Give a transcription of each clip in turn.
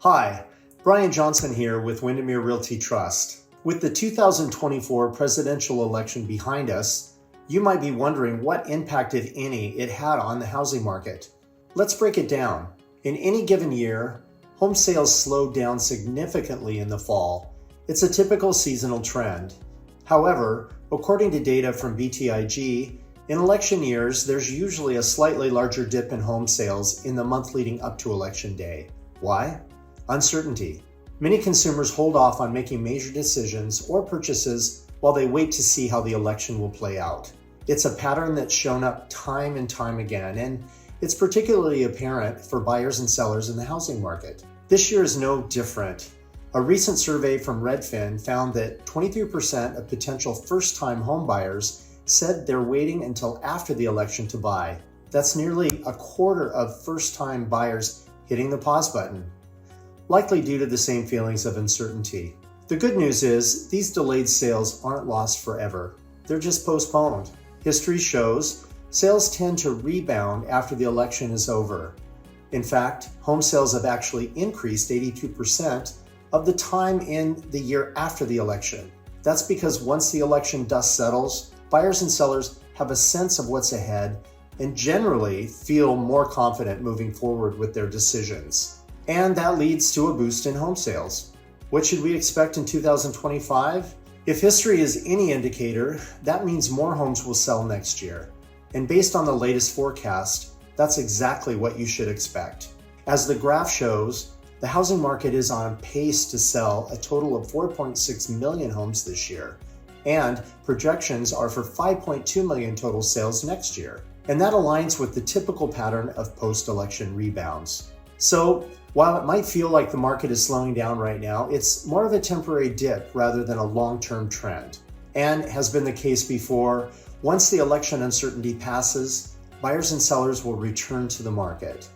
Hi, Brian Johnson here with Windermere Realty Trust. With the 2024 presidential election behind us, you might be wondering what impact, if any, it had on the housing market. Let's break it down. In any given year, home sales slowed down significantly in the fall. It's a typical seasonal trend. However, according to data from BTIG, in election years, there's usually a slightly larger dip in home sales in the month leading up to Election Day. Why? Uncertainty. Many consumers hold off on making major decisions or purchases while they wait to see how the election will play out. It's a pattern that's shown up time and time again, and it's particularly apparent for buyers and sellers in the housing market. This year is no different. A recent survey from Redfin found that 23% of potential first-time home buyers said they're waiting until after the election to buy. That's nearly a quarter of first-time buyers hitting the pause button, likely due to the same feelings of uncertainty. The good news is these delayed sales aren't lost forever. They're just postponed. History shows sales tend to rebound after the election is over. In fact, home sales have actually increased 82% of the time in the year after the election. That's because once the election dust settles, buyers and sellers have a sense of what's ahead and generally feel more confident moving forward with their decisions. And that leads to a boost in home sales. What should we expect in 2025? If history is any indicator, that means more homes will sell next year. And based on the latest forecast, that's exactly what you should expect. As the graph shows, the housing market is on pace to sell a total of 4.6 million homes this year, and projections are for 5.2 million total sales next year. And that aligns with the typical pattern of post-election rebounds. So, while it might feel like the market is slowing down right now, it's more of a temporary dip rather than a long-term trend. And has been the case before, once the election uncertainty passes, buyers and sellers will return to the market.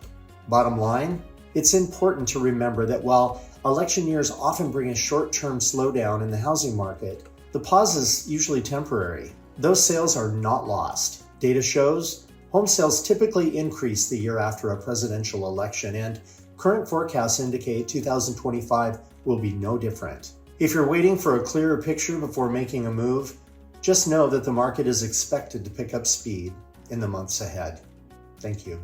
Bottom line, it's important to remember that while election years often bring a short-term slowdown in the housing market, the pause is usually temporary. Those sales are not lost. Data shows home sales typically increase the year after a presidential election, and current forecasts indicate 2025 will be no different. If you're waiting for a clearer picture before making a move, just know that the market is expected to pick up speed in the months ahead. Thank you.